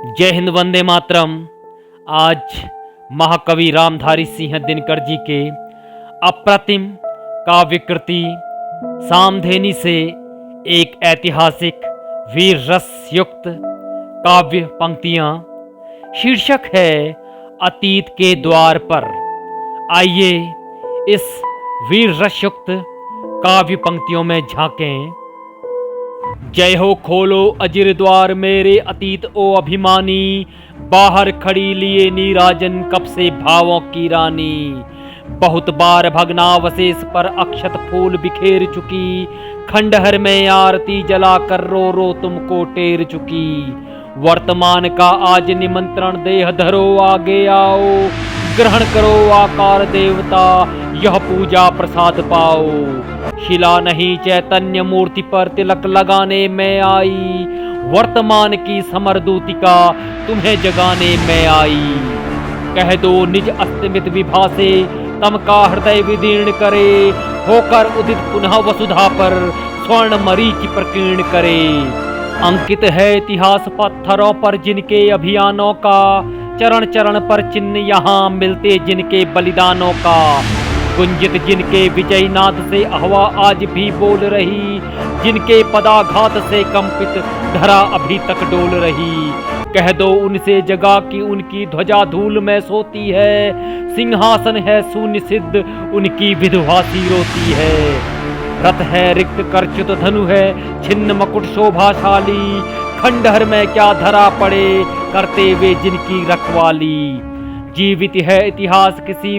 जय हिंद, वंदे मातरम। आज महाकवि रामधारी सिंह दिनकर जी के अप्रतिम काव्य कृति सामधेनी से एक ऐतिहासिक वीर रस युक्त काव्य पंक्तियां। शीर्षक है अतीत के द्वार पर। आइए इस वीर रस युक्त काव्य पंक्तियों में झांकें। जय हो खोलो अजिर द्वार मेरे अतीत ओ अभिमानी, बाहर खड़ी लिए नीराजन कब से भावों की रानी। बहुत बार भग्नावशेष पर अक्षत फूल बिखेर चुकी, खंडहर में आरती जला कर रो रो तुमको टेर चुकी। वर्तमान का आज निमंत्रण देह धरो आगे आओ, ग्रहण करो आकार देवता यह पूजा प्रसाद पाओ। शिला नहीं चैतन्य मूर्ति पर तिलक लगाने में आई, वर्तमान की समरदूतिका तुम्हें जगाने में आई। कह दो निज अस्तिमित विभा से तम का हृदय विदीर्ण करे, होकर उदित पुनः वसुधा पर स्वर्ण मरीचि प्रकीर्ण करे। अंकित है इतिहास पत्थरों पर जिनके अभियानों का, चरण चरण पर चिन्ह यहाँ मिलते जिनके बलिदानों का। गुंजित जिनके विजय नाद से हवा आज भी बोल रही, जिनके पदाघात से कंपित धरा अभी तक डोल रही। कह दो उनसे जगा कि उनकी ध्वजा धूल में सोती है, सिंहासन है शून्य सिद्ध उनकी विधवा सी रोती है। रथ है रिक्त करच्युत धनु है छिन्न मकुट शोभाशाली, खंडहर में क्या धरा पड़े करते वे जिनकी रखवाली। जीवित है इतिहास किसी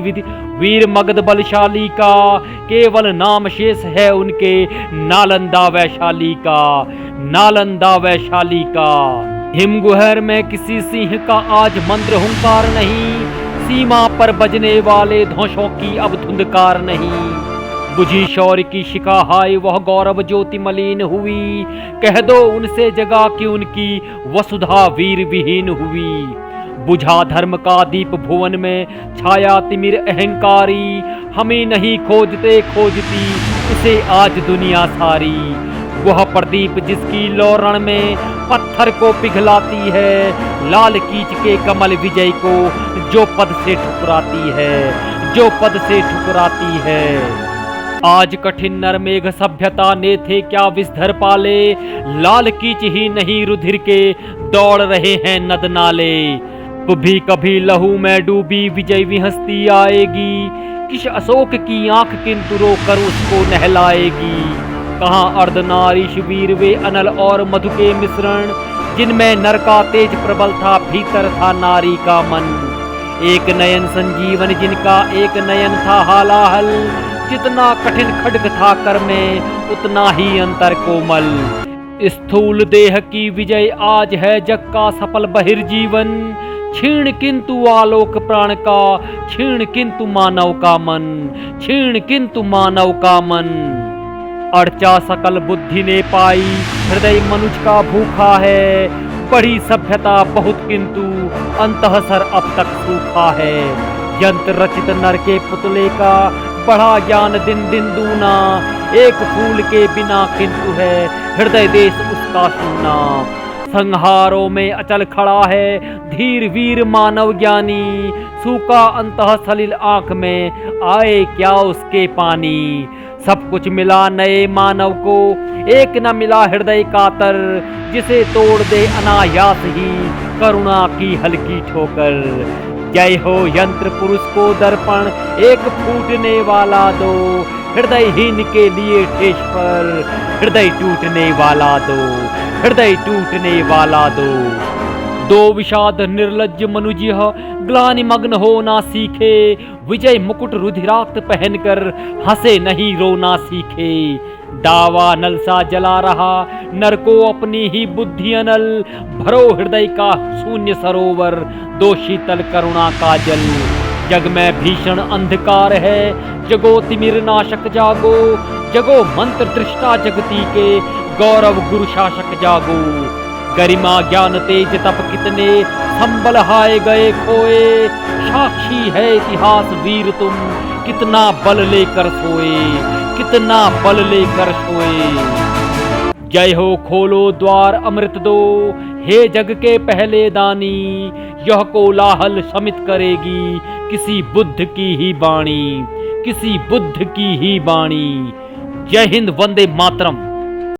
वीर मगध बलशाली का, केवल नाम शेष है उनके नालंदा वैशाली का, नालंदा वैशाली का। हिमगुहर में किसी सिंह का आज मंत्र हुंकार नहीं, सीमा पर बजने वाले धौंसों की अब धुंधकार नहीं। बुझी शौर्य की शिखा हाय वह गौरव ज्योति मलिन हुई, कह दो उनसे जगा कि उनकी वसुधा वीर विहीन हुई। बुझा धर्म का दीप भुवन में छाया तिमिर अहंकारी, हमें नहीं खोजते खोजती उसे आज दुनिया सारी। वह प्रदीप जिसकी लौ रण में पत्थर को पिघलाती है, लाल कीच के कमल विजय को जो पद से ठुकराती है, जो पद से ठुकराती है। आज कठिन नर मेघ सभ्यता ने थे क्या विषधर पाले, लाल कीच ही नहीं रुधिर के दौड़ रहे हैं नद नाले। भी कभी लहू में डूबी विजय विहस्ती आएगी, किस अशोक की आंख किंतु रोकर उसको नहलाएगी। कहाँ अर्धनारीश वीर वे अनल और मधु के मिश्रण, जिनमें नर का तेज प्रबल था भीतर था नारी का मन। एक नयन संजीवन जिनका एक नयन था हालाहल, जितना कठिन खड्ग था कर में उतना ही अंतर कोमल। स्थूल देह की विजय आज है जग का सफल बहिर्जीवन, क्षीण किंतु आलोक प्राण का, क्षीण किंतु मानव का मन, क्षीण किंतु मानव का मन। अर्चा सकल बुद्धि ने पाई हृदय मनुष्य का भूखा है, बड़ी सभ्यता बहुत किंतु अंतःसर अब तक सूखा है। यंत्र रचित नर के पुतले का बढ़ा ज्ञान दिन दिन दूना, एक फूल के बिना किंतु है हृदय देश उसका सुना। संहारों में अचल खड़ा है धीर वीर मानव ज्ञानी, सूखा अंतः सलिल आंख में आए क्या उसके पानी। सब कुछ मिला नए मानव को एक न मिला हृदय कातर, जिसे तोड़ दे अनायास ही करुणा की हल्की ठोकर। जय हो यंत्र पुरुष को दर्पण एक फूटने वाला दो, हृदयहीन के लिए ठेस पर हृदय टूटने वाला दो, हृदय टूटने वाला दो। दो विषाद निर्लज्ज मनुज ग्लानि मग्न हो ना सीखे, विजय मुकुट रुधिराक्त पहनकर हंसे नहीं रोना सीखे। दावा नल सा जला रहा नर को अपनी ही बुद्धि अनल, भरो हृदय का शून्य सरोवर दो शीतल करुणा का जल। जग में भीषण अंधकार है जगो तिमिर नाशक जागो, जगो मंत्र दृष्टा जगती के गौरव गुरु शासक जागो। गरिमा ज्ञान तेज तप कितने संबल हाय गए खोए, साक्षी है इतिहास वीर तुम कितना बल लेकर सोए, कितना बल लेकर सोए। जय हो खोलो द्वार अमृत दो, हे जग के पहले दानी, यह कोलाहल शमित करेगी किसी बुद्ध की ही वाणी, किसी बुद्ध की ही वाणी। जय हिंद, वंदे मातरम।